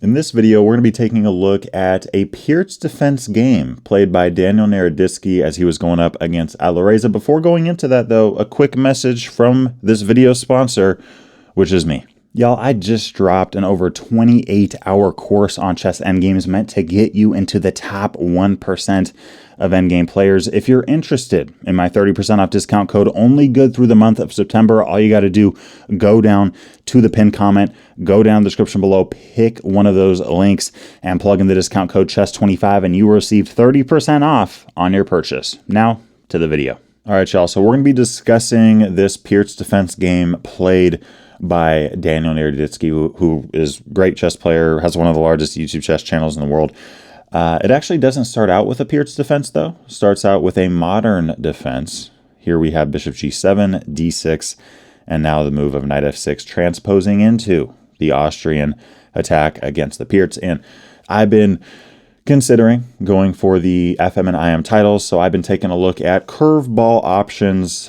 In this video, we're going to be taking a look at a Pirc Defense game played by Daniel Naroditsky as he was going up against Alireza. Before going into that, though, a quick message from this video sponsor, which is me. Y'all, I just dropped an over 28-hour course on chess endgames meant to get you into the top 1% of endgame players. If you're interested in my 30% off discount code, only good through the month of September, all you got to do, go down to the pinned comment, go down the description below, pick one of those links, and plug in the discount code CHESS25, and you will receive 30% off on your purchase. Now, to the video. All right, y'all, so we're going to be discussing this Pirc Defense game played by Daniel Naroditsky, who is a great chess player, has one of the largest YouTube chess channels in the world. It actually doesn't start out with a Pirc defense, though. It starts out with a modern defense. Here we have bishop g7, d6, and now the move of knight f6, transposing into the Austrian attack against the Pirc. And I've been considering going for the FM and IM titles, so I've been taking a look at curveball options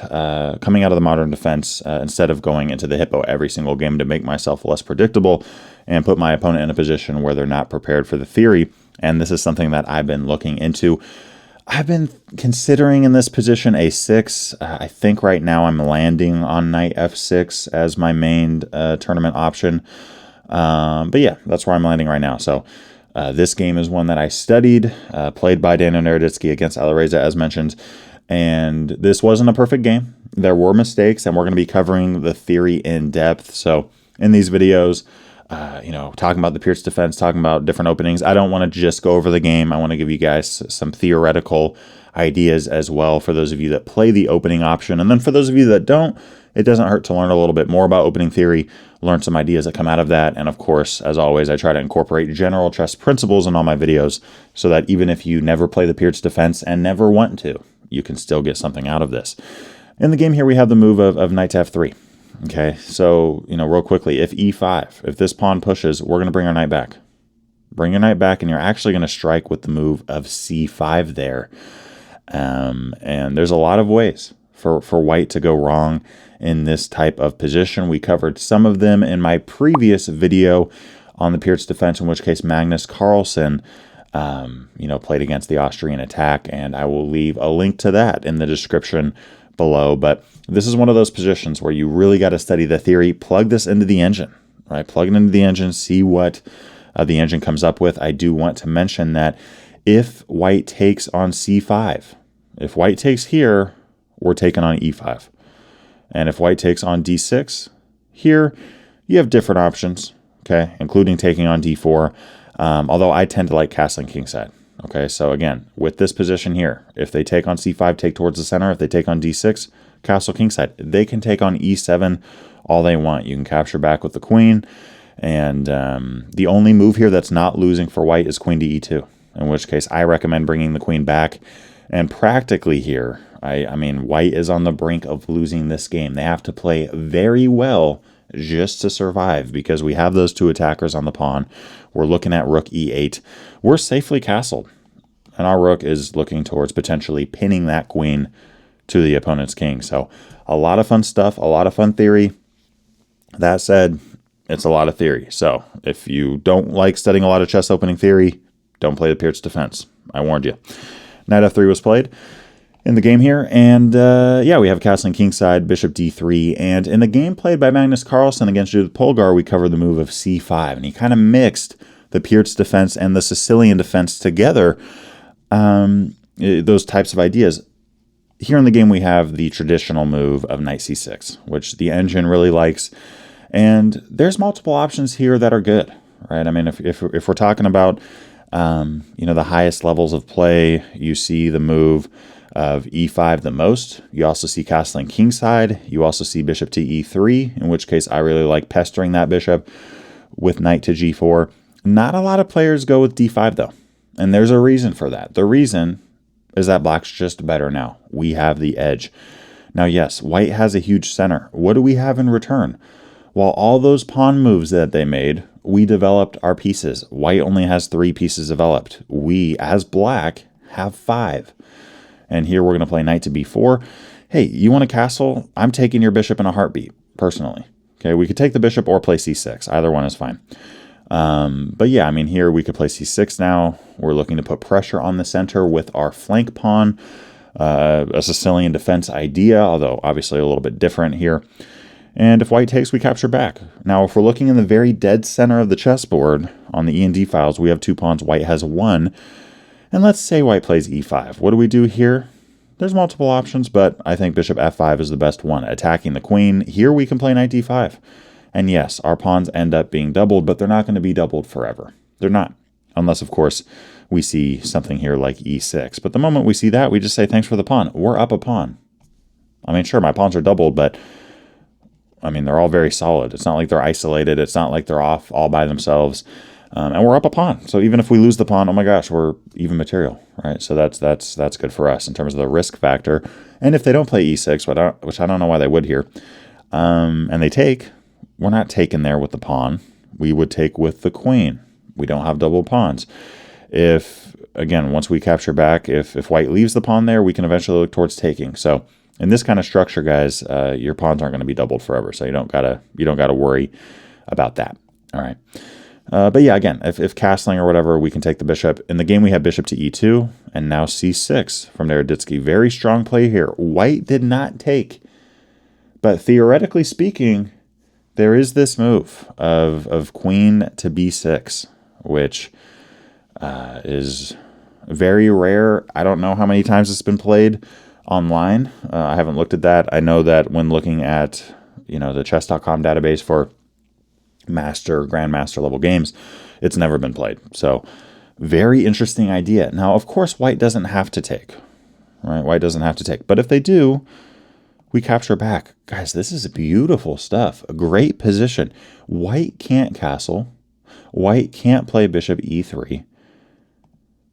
coming out of the modern defense instead of going into the hippo every single game to make myself less predictable and put my opponent in a position where they're not prepared for the theory. And this is something that I've been looking into. I've been considering in this position a6. I think right now I'm landing on knight f6 as my main tournament option. But yeah, that's where I'm landing right now. So this game is one that I studied, played by Daniel Naroditsky against Alireza, as mentioned. And this wasn't a perfect game. There were mistakes, and we're going to be covering the theory in depth. So in these videos, talking about the Pirc defense, talking about different openings. I don't want to just go over the game. I want to give you guys some theoretical ideas as well for those of you that play the opening option. And then for those of you that don't, it doesn't hurt to learn a little bit more about opening theory, learn some ideas that come out of that. And of course, as always, I try to incorporate general chess principles in all my videos so that even if you never play the Pirc defense and never want to, you can still get something out of this. In the game here, we have the move of knight to f3. Okay, so, real quickly, if e5, if this pawn pushes, we're going to bring our knight back. Bring your knight back, and you're actually going to strike with the move of c5 there. And there's a lot of ways for white to go wrong in this type of position. We covered some of them in my previous video on the Pirc defense, in which case Magnus Carlsen, played against the Austrian Attack, and I will leave a link to that in the description below. But this is one of those positions where you really got to study the theory, plug this into the engine, right? Plug it into the engine, see what the engine comes up with. I do want to mention that if white takes on c5, if white takes here, we're taking on e5. And if white takes on d6, here, you have different options, okay, including taking on d4, although I tend to like castling kingside. Okay, so again, with this position here, if they take on c5, take towards the center. If they take on d6, castle kingside. They can take on e7 all they want. You can capture back with the queen. And the only move here that's not losing for white is queen to e2, in which case I recommend bringing the queen back. And practically here, I mean, white is on the brink of losing this game. They have to play very well just to survive because we have those two attackers on the pawn. We're looking at rook e8. We're safely castled, and our rook is looking towards potentially pinning that queen to the opponent's king. So a lot of fun stuff, a lot of fun theory. That said, it's a lot of theory. So if you don't like studying a lot of chess opening theory, don't play the Pirc defense. I warned you. Knight f3 was played in the game here, and we have castling kingside, bishop d3, and in the game played by Magnus Carlsen against Judith Polgar, we covered the move of c5, and he kind of mixed the Pirc defense and the Sicilian defense together, those types of ideas. Here in the game, we have the traditional move of knight c6, which the engine really likes, and there's multiple options here that are good, right? I mean, if we're talking about, the highest levels of play, you see the move of e5 the most. You also see castling kingside. You also see bishop to e3, in which case I really like pestering that bishop with knight to g4. Not a lot of players go with d5, though, and there's a reason for that. The reason is that black's just better now. We have the edge. Now, yes, white has a huge center. What do we have in return? Well, all those pawn moves that they made, we developed our pieces. White only has 3 pieces developed. We, as black, have 5. And here we're going to play knight to b4. Hey, you want a castle? I'm taking your bishop in a heartbeat, personally. Okay, we could take the bishop or play c6. Either one is fine. But yeah, I mean, here we could play c6 now. We're looking to put pressure on the center with our flank pawn. A Sicilian defense idea, although obviously a little bit different here. And if white takes, we capture back. Now, if we're looking in the very dead center of the chessboard on the END files, we have 2 pawns, white has 1. And let's say white plays e5. What do we do here? There's multiple options, but I think bishop f5 is the best one, attacking the queen. Here we can play knight d5. And yes, our pawns end up being doubled, but they're not going to be doubled forever. They're not. Unless, of course, we see something here like e6. But the moment we see that, we just say, thanks for the pawn. We're up a pawn. I mean, sure, my pawns are doubled, but, I mean, they're all very solid. It's not like they're isolated. It's not like they're off all by themselves. And we're up a pawn. So even if we lose the pawn, oh my gosh, we're even material, right? So that's good for us in terms of the risk factor. And if they don't play e6, which I don't know why they would here, and they take, we're not taking there with the pawn. We would take with the queen. We don't have double pawns. If, again, once we capture back, if white leaves the pawn there, we can eventually look towards taking. So in this kind of structure, guys, your pawns aren't going to be doubled forever. So you don't gotta worry about that. All right. But yeah, again, if castling or whatever, we can take the bishop. In the game, we have bishop to e2 and now c6 from Naroditsky. Very strong play here. White did not take. But theoretically speaking, there is this move of queen to b6, which is very rare. I don't know how many times it's been played online. I haven't looked at that. I know that when looking at, the chess.com database for grandmaster level games, it's never been played. So very interesting idea. Now, of course, white doesn't have to take, right? White doesn't have to take. But if they do, we capture back. Guys, this is beautiful stuff. A great position. White can't castle. White can't play bishop e3.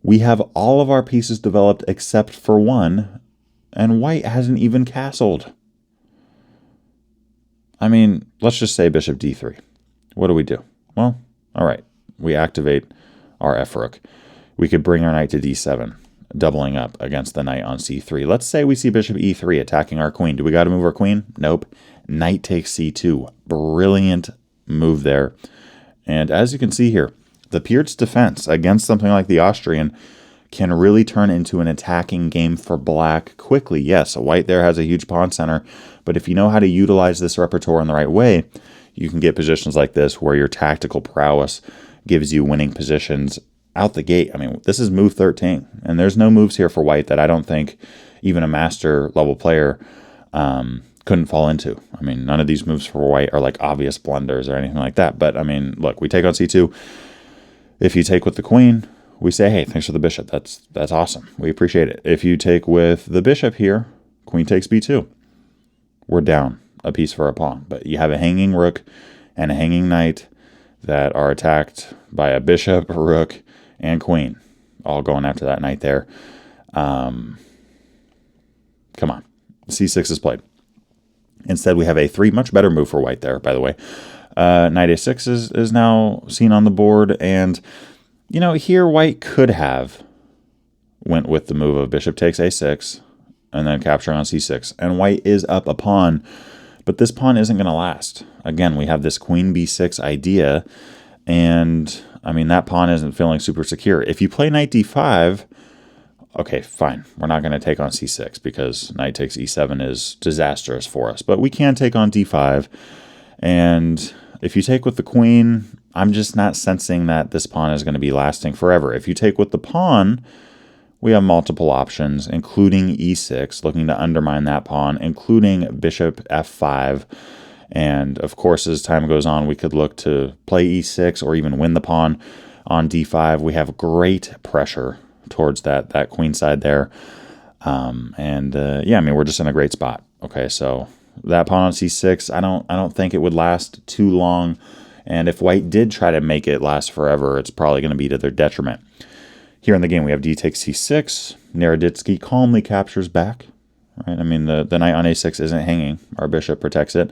We have all of our pieces developed except for one, and white hasn't even castled. I mean, let's just say bishop d3. What do we do? Well, all right. We activate our f-rook. We could bring our knight to d7, doubling up against the knight on c3. Let's say we see bishop e3 attacking our queen. Do we got to move our queen? Nope. Knight takes c2. Brilliant move there. And as you can see here, the Pirc defense against something like the Austrian can really turn into an attacking game for black quickly. Yes, white there has a huge pawn center, but if you know how to utilize this repertoire in the right way, you can get positions like this where your tactical prowess gives you winning positions out the gate. I mean, this is move 13, and there's no moves here for white that I don't think even a master level player couldn't fall into. I mean, none of these moves for white are like obvious blunders or anything like that. But I mean, look, we take on c2. If you take with the queen, we say, hey, thanks for the bishop. That's awesome. We appreciate it. If you take with the bishop here, queen takes b2. We're down a piece for a pawn. But you have a hanging rook and a hanging knight that are attacked by a bishop, a rook, and queen, all going after that knight there. Come on. c6 is played. Instead, we have a3, much better move for white there, by the way. Knight a6 is now seen on the board, and here white could have went with the move of bishop takes a6 and then capturing on c6, and white is up a pawn, but this pawn isn't going to last. Again, we have this queen b6 idea, and I mean, that pawn isn't feeling super secure. If you play knight d5, okay, fine. We're not going to take on c6 because knight takes e7 is disastrous for us, but we can take on d5, and if you take with the queen, I'm just not sensing that this pawn is going to be lasting forever. If you take with the pawn, we have multiple options, including e6, looking to undermine that pawn, including bishop f5. And of course, as time goes on, we could look to play e6 or even win the pawn on d5. We have great pressure towards that queen side there. Yeah, I mean, we're just in a great spot. Okay, so that pawn on c6, I don't think it would last too long. And if white did try to make it last forever, it's probably going to be to their detriment. Here in the game, we have d takes c6. Naroditsky calmly captures back. Right? I mean, the knight on a6 isn't hanging. Our bishop protects it.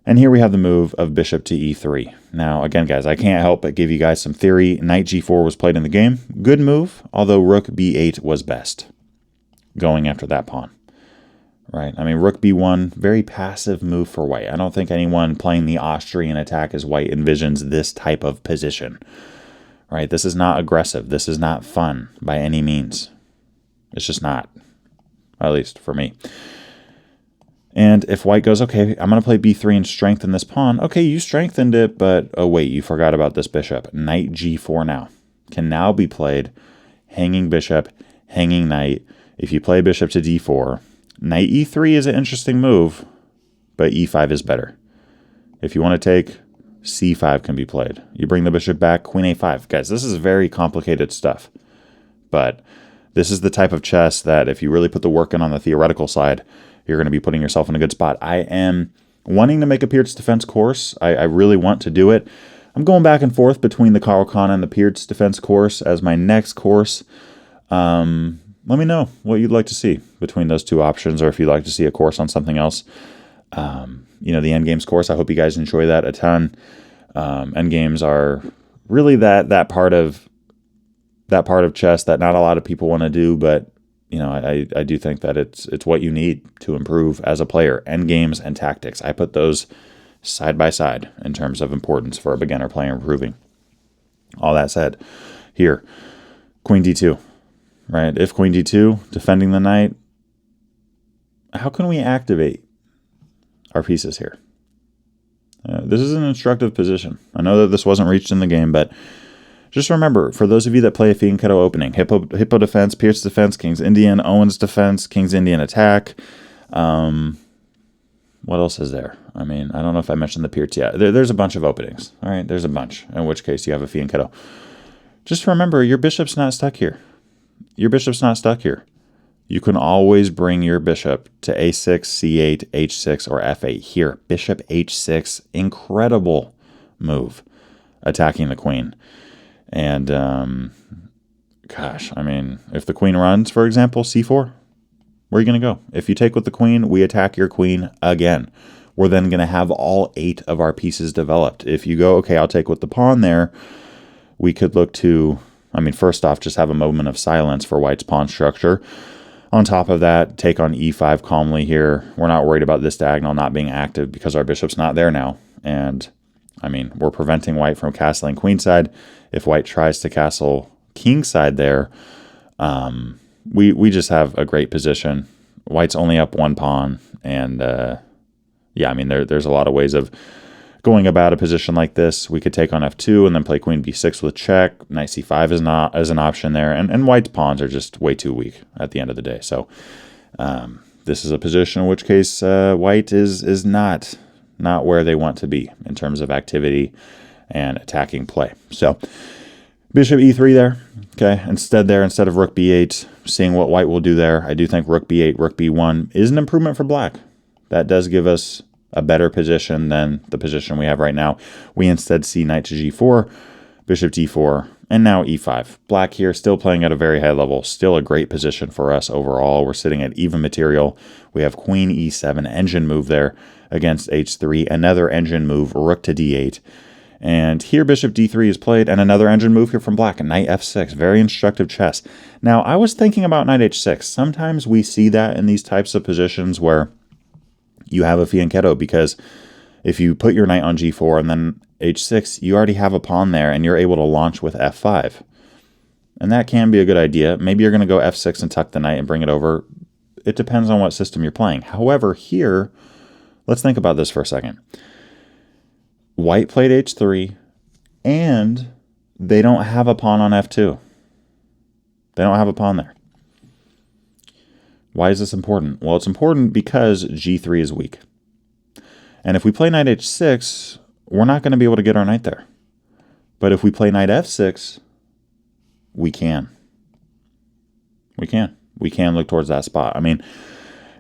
And here we have the move of bishop to e3. Now, again, guys, I can't help but give you guys some theory. Knight g4 was played in the game. Good move, although rook b8 was best, going after that pawn. right? I mean, rook b1, very passive move for white. I don't think anyone playing the Austrian attack as white envisions this type of position, right? This is not aggressive. This is not fun by any means. It's just not, at least for me. And if white goes, okay, I'm going to play b3 and strengthen this pawn. Okay, you strengthened it, but oh wait, you forgot about this bishop. Knight g4 now can now be played. Hanging bishop, hanging knight. If you play bishop to d4, knight e3 is an interesting move, but e5 is better. If you want to take, c5 can be played. You bring the bishop back, queen a5. Guys, this is very complicated stuff. But this is the type of chess that if you really put the work in on the theoretical side, you're going to be putting yourself in a good spot. I am wanting to make a Pirc Defense course. I really want to do it. I'm going back and forth between the CARO-KANN and the Pirc Defense course as my next course. Let me know what you'd like to see between those two options, or if you'd like to see a course on something else. You know, the Endgames course, I hope you guys enjoy that a ton. Endgames are really that part of chess that not a lot of people want to do, but you know, I do think that it's what you need to improve as a player. Endgames and tactics. I put those side by side in terms of importance for a beginner player improving. All that said, here, queen d2, right? If queen d2, defending the knight, how can we activate our pieces here? This is an instructive position. I know that this wasn't reached in the game, but just remember, for those of you that play a Fianchetto opening, Hippo Defense, Pirc Defense, King's Indian, Owen's Defense, King's Indian Attack. What else is there? I mean, I don't know if I mentioned the Pirc yet. There's a bunch of openings. All right, there's a bunch, in which case you have a Fianchetto. Just remember, your bishop's not stuck here. Your bishop's not stuck here. You can always bring your bishop to a6, c8, h6, or f8. Here, bishop h6, incredible move, attacking the queen. And, gosh, I mean, if the queen runs, for example, c4, where are you going to go? If you take with the queen, we attack your queen again. We're then going to have all 8 of our pieces developed. If you go, okay, I'll take with the pawn there, we could look to, I mean, first off, just have a moment of silence for white's pawn structure. On top of that, take on e5 calmly here. We're not worried about this diagonal not being active because our bishop's not there now. And, I mean, we're preventing white from castling queenside. If white tries to castle kingside there, we just have a great position. White's only up 1 pawn, and yeah, I mean, there's a lot of ways of going about a position like this. We could take on f2 and then play queen b6 with check. Knight c5 is not as an option there, and white's pawns are just way too weak at the end of the day. So this is a position in which case white is not where they want to be in terms of activity and attacking play. So bishop e3 there, okay, instead of rook b8, seeing what white will do there. I do think rook b8, rook b1 is an improvement for black. That does give us a better position than the position we have right now. We instead see knight to g4, bishop d4, and now e5. Black here still playing at a very high level, still a great position for us overall. We're sitting at even material. We have queen e7, engine move there against h3, another engine move, rook to d8. And here bishop d3 is played, and another engine move here from black, knight f6. Very instructive chess. Now, I was thinking about knight h6. Sometimes we see that in these types of positions where you have a fianchetto, because if you put your knight on g4 and then h6, you already have a pawn there, and you're able to launch with f5. And that can be a good idea. Maybe you're going to go f6 and tuck the knight and bring it over. It depends on what system you're playing. However, here, let's think about this for a second. White played h3, and they don't have a pawn on f2. They don't have a pawn there. Why is this important? Well, it's important because g3 is weak. And if we play knight h6, we're not going to be able to get our knight there. But if we play knight f6, we can. We can look towards that spot. I mean,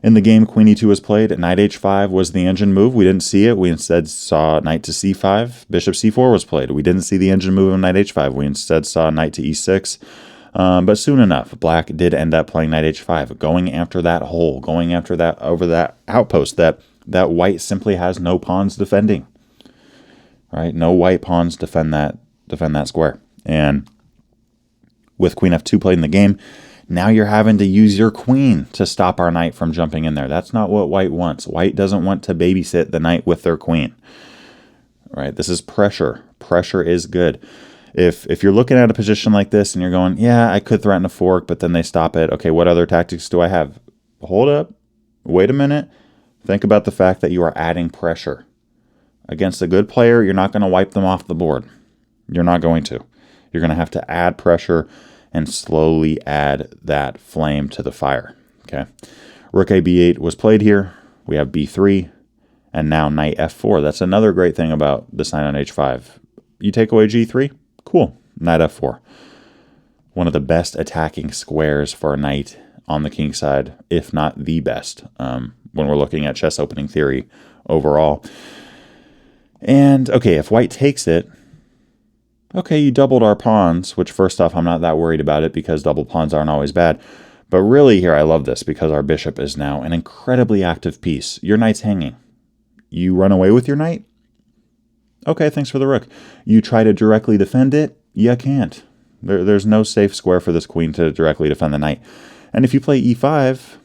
in the game, queen e2 was played. Knight h5 was the engine move. We didn't see it. We instead saw knight to c5. Bishop c4 was played. We didn't see the engine move of knight h5. We instead saw knight to e6. But soon enough, black did end up playing knight h5, going after that hole, going after that over that outpost that white simply has no pawns defending. Right? No white pawns defend that square. And with queen f2 played in the game, Now you're having to use your queen to stop our knight from jumping in there. That's not what white wants. White doesn't want to babysit the knight with their queen. Right? This is pressure. Pressure is good. If you're looking at a position like this and you're going, yeah, I could threaten a fork, but then they stop it. Okay, what other tactics do I have? Hold up. Wait a minute. Think about the fact that you are adding pressure. Against a good player, you're not going to wipe them off the board. You're not going to. You're going to have to add pressure and slowly add that flame to the fire. Okay. Rook a b8 was played here. We have b3, and now knight f4. That's another great thing about this knight on h5. You take away g3, cool. Knight f4. One of the best attacking squares for a knight on the king side, if not the best, when we're looking at chess opening theory overall. And, okay, if white takes it, okay, you doubled our pawns, which first off, I'm not that worried about it because double pawns aren't always bad. But really here, I love this because our bishop is now an incredibly active piece. Your knight's hanging. You run away with your knight? Okay, thanks for the rook. You try to directly defend it? You can't. There's no safe square for this queen to directly defend the knight. And if you play e5,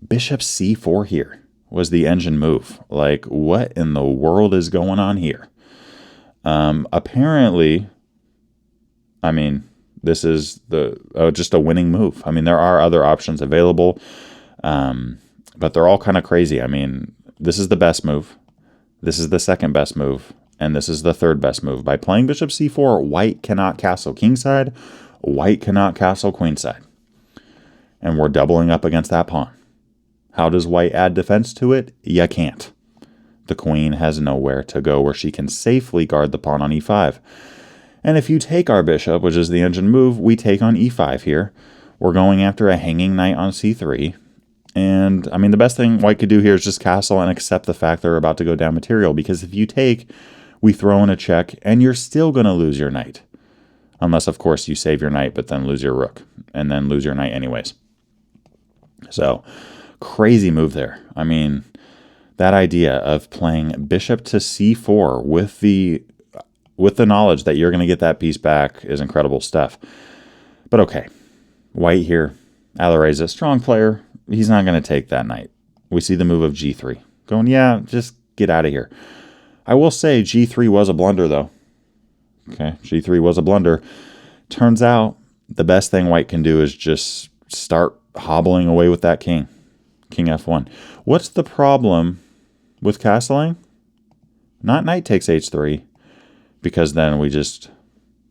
bishop c4 here was the engine move. Like, what in the world is going on here? Apparently, I mean, this is just a winning move. I mean, there are other options available, but they're all kind of crazy. I mean, this is the best move. This is the second best move. And this is the third best move. By playing bishop c4, white cannot castle kingside. White cannot castle queenside. And we're doubling up against that pawn. How does white add defense to it? You can't. The queen has nowhere to go where she can safely guard the pawn on e5. And if you take our bishop, which is the engine move, we take on e5 here. We're going after a hanging knight on c3. And, I mean, the best thing white could do here is just castle and accept the fact they're about to go down material. Because if you take, we throw in a check, and you're still going to lose your knight. Unless, of course, you save your knight, but then lose your rook. And then lose your knight anyways. So, crazy move there. I mean, that idea of playing bishop to c4 with the knowledge that you're going to get that piece back is incredible stuff. But okay, white here, Alireza, strong player. He's not going to take that knight. We see the move of g3. Going, yeah, just get out of here. I will say g3 was a blunder, though. Okay, g3 was a blunder. Turns out the best thing white can do is just start hobbling away with that king. King f1. What's the problem with castling? Not knight takes h3, because then we just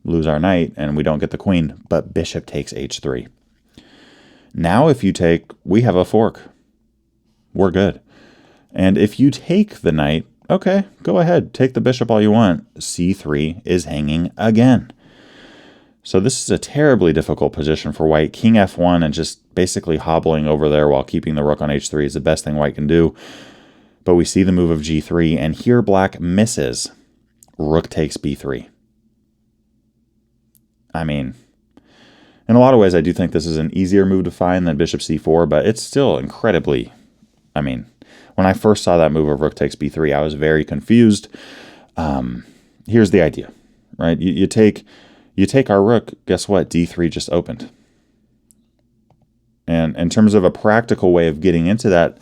lose our knight and we don't get the queen, but bishop takes h3. Now if you take, we have a fork. We're good. And if you take the knight, okay, go ahead, take the bishop all you want. c3 is hanging again. So this is a terribly difficult position for white. King f1 and just basically hobbling over there while keeping the rook on h3 is the best thing white can do. But we see the move of g3, and here black misses. Rook takes b3. I mean, in a lot of ways, I do think this is an easier move to find than bishop c4, but it's still incredibly, I mean, when I first saw that move of rook takes b3, I was very confused. Here's the idea, right? You take our rook, guess what? d3 just opened. And in terms of a practical way of getting into that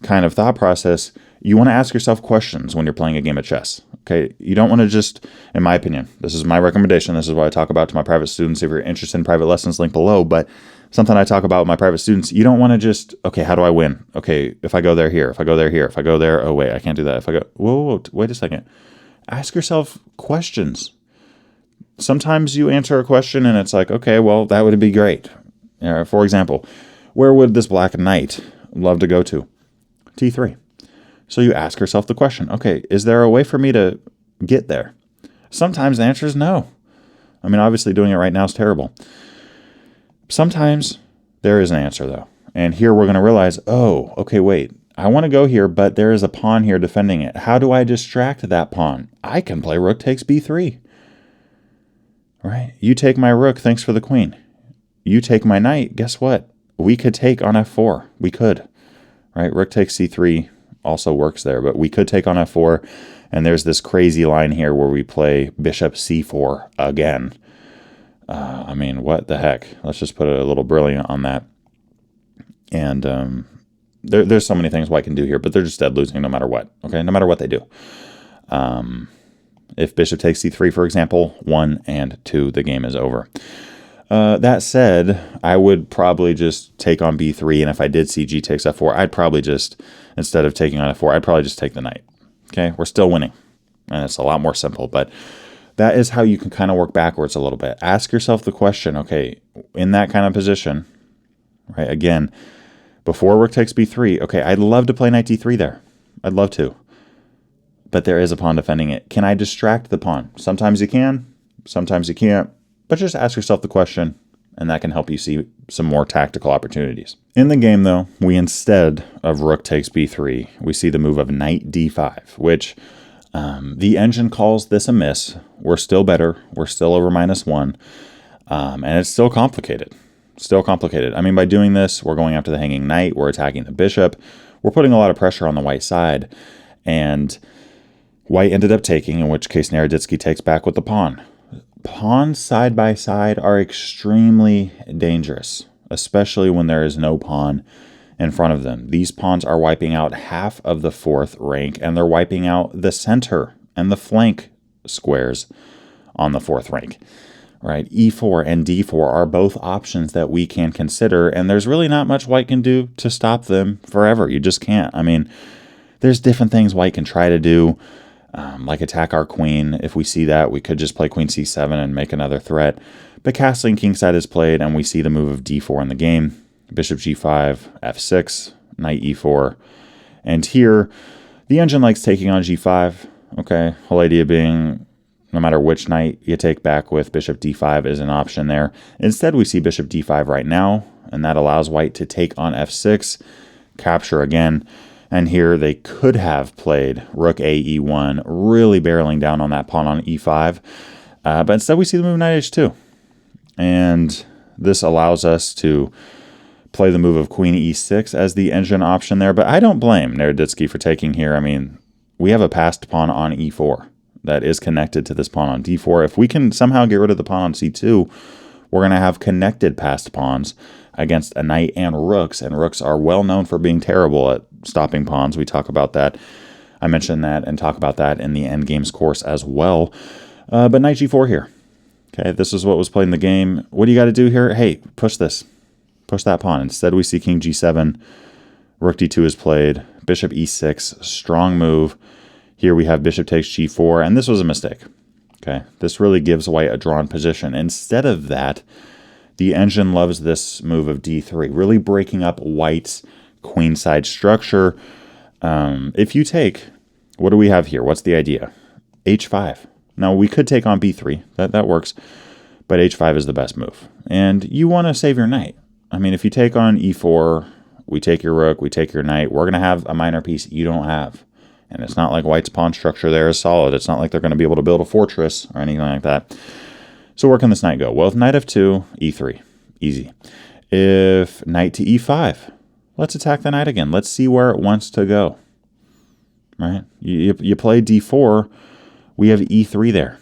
kind of thought process, you want to ask yourself questions when you're playing a game of chess. Okay, you don't want to just, in my opinion, this is my recommendation, this is what I talk about to my private students. If you're interested in private lessons, link below, but something I talk about with my private students, you don't want to just, okay, how do I win? Okay, if I go there, here, if I go there, here, if I go there, oh wait, I can't do that. If I go, whoa, wait a second. Ask yourself questions. Sometimes you answer a question and it's like, okay, well, that would be great. For example, where would this black knight love to go to? T3. So you ask yourself the question, okay, is there a way for me to get there? Sometimes the answer is no. I mean, obviously doing it right now is terrible. Sometimes there is an answer, though. And here we're going to realize, oh, okay, wait. I want to go here, but there is a pawn here defending it. How do I distract that pawn? I can play rook takes b3. Right? You take my rook, thanks for the queen. You take my knight, guess what? We could take on f4. We could. Right? Rook takes c3 also works there, but we could take on f4, and there's this crazy line here where we play bishop c4 again. I mean, what the heck? Let's just put a little brilliant on that. And there's so many things white can do here, but they're just dead losing no matter what. Okay, no matter what they do. If bishop takes c3, for example, 1 and 2, the game is over. That said, I would probably just take on b3, and if I did see g takes f4, I'd probably just, instead of taking on f4, I'd probably just take the knight. Okay, we're still winning, and it's a lot more simple, but that is how you can kind of work backwards a little bit. Ask yourself the question, okay, in that kind of position, right, again, before rook takes b3, okay, I'd love to play knight d3 there. I'd love to. But there is a pawn defending it. Can I distract the pawn? Sometimes you can, sometimes you can't. But just ask yourself the question, and that can help you see some more tactical opportunities. In the game, though, we instead of rook takes b3, we see the move of knight d5, which the engine calls this a miss. We're still better. We're still over -1. And it's still complicated. Still complicated. I mean, by doing this, we're going after the hanging knight. We're attacking the bishop. We're putting a lot of pressure on the white side. And white ended up taking, in which case Naroditsky takes back with the pawn. Pawns side by side are extremely dangerous, especially when there is no pawn in front of them. These pawns are wiping out half of the 4th rank, and they're wiping out the center and the flank squares on the 4th rank. Right? E4 and D4 are both options that we can consider, and there's really not much white can do to stop them forever. You just can't. I mean, there's different things white can try to do, like attack our queen. If we see that, we could just play queen c7 and make another threat. But castling kingside is played, and we see the move of d4 in the game. Bishop g5, f6, knight e4. And here, the engine likes taking on g5. Okay, whole idea being, no matter which knight you take back with, bishop d5 is an option there. Instead, we see bishop d5 right now, and that allows white to take on f6, capture again. And here they could have played rook a e1, really barreling down on that pawn on e5. But instead we see the move knight h2. And this allows us to play the move of queen e6 as the engine option there. But I don't blame Naroditsky for taking here. I mean, we have a passed pawn on e4 that is connected to this pawn on d4. If we can somehow get rid of the pawn on c2, we're going to have connected passed pawns against a knight and rooks are well known for being terrible at stopping pawns. We talk about that. I mentioned that and talk about that in the endgames course as well. But knight g4 here. Okay, this is what was played in the game. What do you got to do here? Hey, push this. Push that pawn. Instead, we see king g7. Rook d2 is played. Bishop e6. Strong move. Here we have bishop takes g4, and this was a mistake. Okay, this really gives white a drawn position. Instead of that, the engine loves this move of d3, really breaking up white's queenside structure. If you take, what do we have here? What's the idea? h5. Now, we could take on b3. That works. But h5 is the best move. And you want to save your knight. I mean, if you take on e4, we take your rook, we take your knight, we're going to have a minor piece you don't have. And it's not like white's pawn structure there is solid. It's not like they're going to be able to build a fortress or anything like that. So where can this knight go? Well, if knight f2, e3. Easy. If knight to e5, let's attack the knight again. Let's see where it wants to go. Right? You play d4, we have e3 there,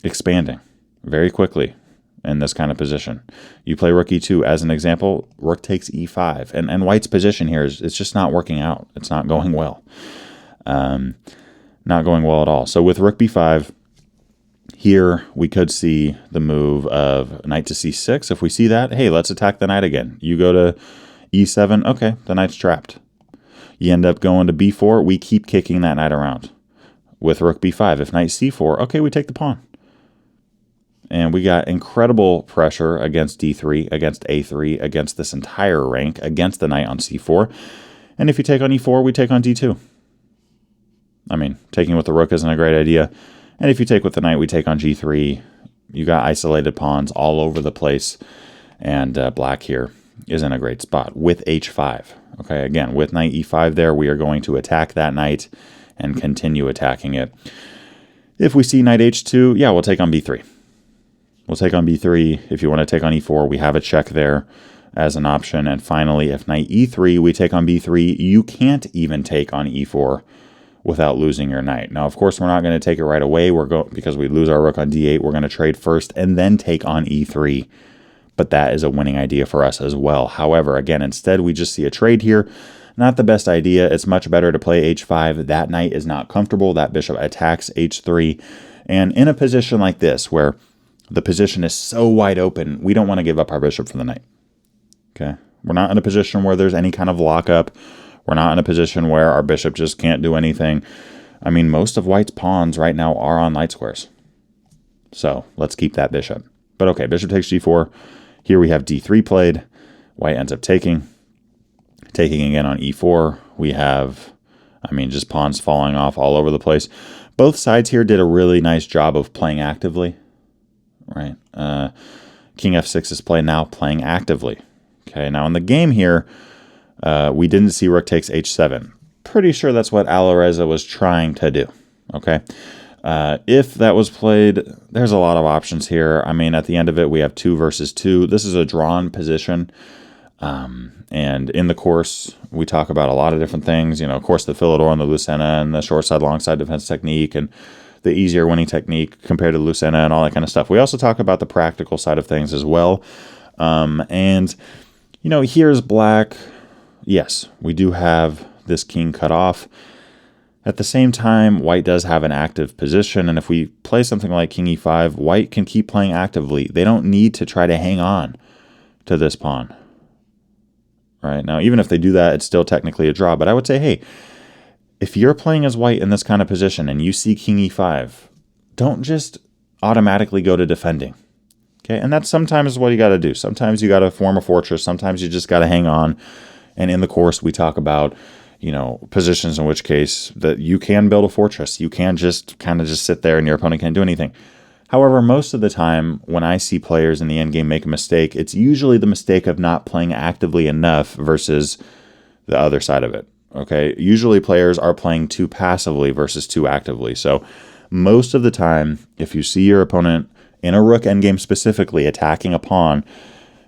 expanding very quickly in this kind of position. You play rook e2 as an example, rook takes e5. And white's position here is it's just not working out. It's not going well. Not going well at all. So with rook b5, here we could see the move of knight to c6. If we see that, hey, let's attack the knight again. You go to e7, okay, the knight's trapped. You end up going to b4, we keep kicking that knight around. With rook b5, if knight c4, okay, we take the pawn. And we got incredible pressure against d3, against a3, against this entire rank, against the knight on c4. And if you take on e4, we take on d2. I mean, taking with the rook isn't a great idea. And if you take with the knight, we take on g3. You got isolated pawns all over the place. And black here is in a great spot with h5. Okay, again, with knight e5 there, we are going to attack that knight and continue attacking it. If we see knight h2, yeah, we'll take on b3. We'll take on b3. If you want to take on e4, we have a check there as an option. And finally, if knight e3, we take on b3, you can't even take on e4 without losing your knight. Now, of course, we're not going to take it right away. Because we lose our rook on d8, we're going to trade first and then take on e3. but that is a winning idea for us as well. However, again, instead we just see a trade here. Not the best idea. It's much better to play h5. That knight is not comfortable. That bishop attacks h3. And in a position like this, where the position is so wide open, we don't want to give up our bishop for the knight. Okay? We're not in a position where there's any kind of lockup. We're not in a position where our bishop just can't do anything. I mean, most of white's pawns right now are on light squares. So let's keep that bishop. But okay, bishop takes g4. Here we have d3 played. White ends up taking. Taking again on e4. We have, I mean, just pawns falling off all over the place. Both sides here did a really nice job of playing actively. Right? King f6 is played now, playing actively. Okay, now in the game here, we didn't see rook takes h7. Pretty sure that's what Alireza was trying to do. Okay, if that was played, there's a lot of options here. I mean, at the end of it, we have 2 versus 2. This is a drawn position. And in the course, we talk about a lot of different things. You know, of course, the Philidor and the Lucena and the short side, long side defense technique and the easier winning technique compared to Lucena and all that kind of stuff. We also talk about the practical side of things as well. And, you know, here's black. Yes, we do have this king cut off. At the same time, white does have an active position, and if we play something like king e5, white can keep playing actively. They don't need to try to hang on to this pawn. Right? Now, even if they do that, it's still technically a draw, but I would say, hey, if you're playing as white in this kind of position and you see king e5, don't just automatically go to defending. Okay? And that's sometimes what you got to do. Sometimes you got to form a fortress. Sometimes you just got to hang on. And in the course, we talk about, you know, positions in which case that you can build a fortress. You can just kind of just sit there and your opponent can't do anything. However, most of the time when I see players in the endgame make a mistake, it's usually the mistake of not playing actively enough versus the other side of it. Okay, usually players are playing too passively versus too actively. So most of the time, if you see your opponent in a rook endgame specifically attacking a pawn,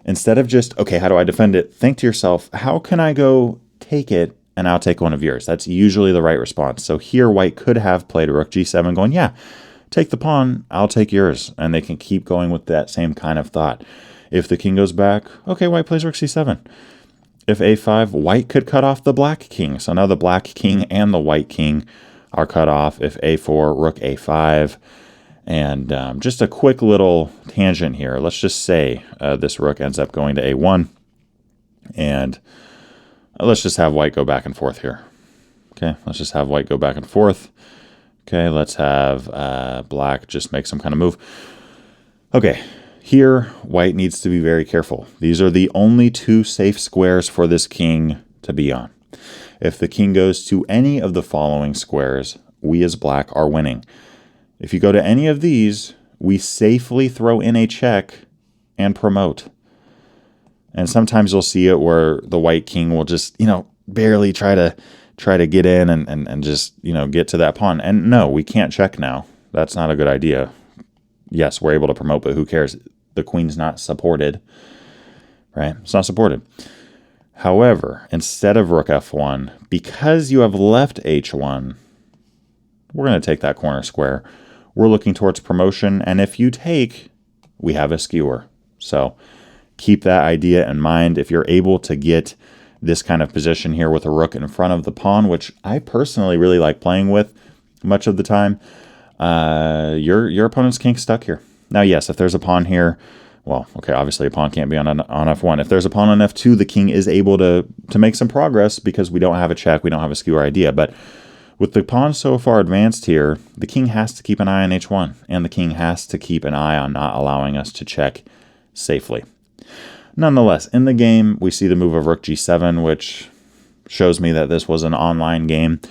instead of just, okay, how do I defend it? Think to yourself, how can I go take it and I'll take one of yours? That's usually the right response. So here white could have played rook g7 going, yeah, take the pawn, I'll take yours. And they can keep going with that same kind of thought. If the king goes back, okay, white plays rook c7. If a5, white could cut off the black king. So now the black king and the white king are cut off. If a4, rook a5. And just a quick little tangent here. Let's just say this rook ends up going to a1. And let's just have white go back and forth here. Okay, let's just have white go back and forth. Okay, let's have black just make some kind of move. Okay, here white needs to be very careful. These are the only 2 safe squares for this king to be on. If the king goes to any of the following squares, we as black are winning. If you go to any of these, we safely throw in a check and promote. And sometimes you'll see it where the white king will just, you know, barely try to get in and just, you know, get to that pawn. And no, we can't check now. That's not a good idea. Yes, we're able to promote, but who cares? The queen's not supported, right? It's not supported. However, instead of rook f1, because you have left h1, we're going to take that corner square. We're looking towards promotion, and if you take, we have a skewer. So keep that idea in mind. If you're able to get this kind of position here with a rook in front of the pawn, which I personally really like playing with much of the time, your opponent's king's stuck here. Now, yes, if there's a pawn here, well, okay, obviously a pawn can't be on f1. If there's a pawn on f2, the king is able to make some progress because we don't have a check, we don't have a skewer idea. But with the pawn so far advanced here, the king has to keep an eye on h1, and the king has to keep an eye on not allowing us to check safely. Nonetheless, in the game, we see the move of rook g7, which shows me that this was an online game.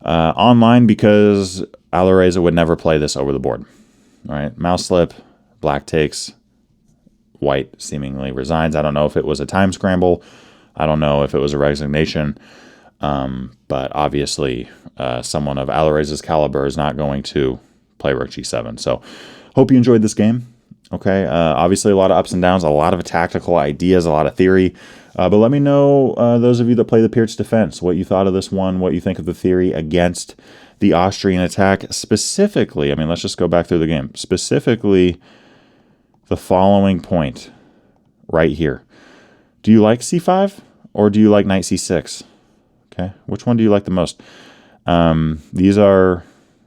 Online because Alireza would never play this over the board. All right, mouse slip, black takes, white seemingly resigns. I don't know if it was a time scramble. I don't know if it was a resignation. But obviously, someone of Alireza's caliber is not going to play rook g7. So, hope you enjoyed this game. Okay, obviously a lot of ups and downs, a lot of tactical ideas, a lot of theory. But let me know, those of you that play the Pirc Defense, what you thought of this one, what you think of the theory against the Austrian Attack. Specifically, I mean, let's just go back through the game. Specifically, the following point. right here. Do you like c5 or do you like knight c6? Okay, which one do you like the most? These are,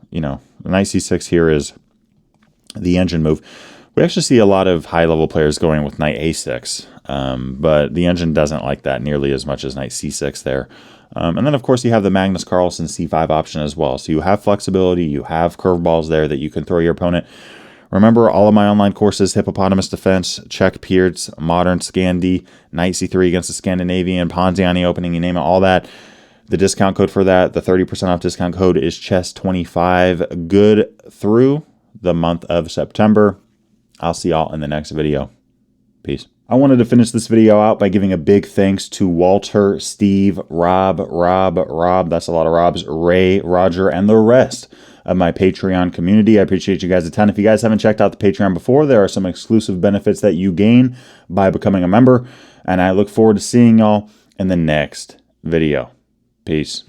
you know, knight c6 here is the engine move. We actually see a lot of high-level players going with knight a6, but the engine doesn't like that nearly as much as knight c6 there. And then, of course, you have the Magnus Carlsen c5 option as well. So you have flexibility, you have curveballs there that you can throw your opponent. Remember, all of my online courses, Hippopotamus Defense, CZECH, Pirc, Modern, Scandi, Knight c3 against the Scandinavian, Ponziani opening, you name it, all that. The discount code for that, the 30% off discount code is CHESS25, good through the month of September. I'll see y'all in the next video. Peace. I wanted to finish this video out by giving a big thanks to Walter, Steve, Rob, that's a lot of Robs, Ray, Roger, and the rest of my Patreon community. I appreciate you guys a ton. If you guys haven't checked out the Patreon before, there are some exclusive benefits that you gain by becoming a member, and I look forward to seeing y'all in the next video. Peace.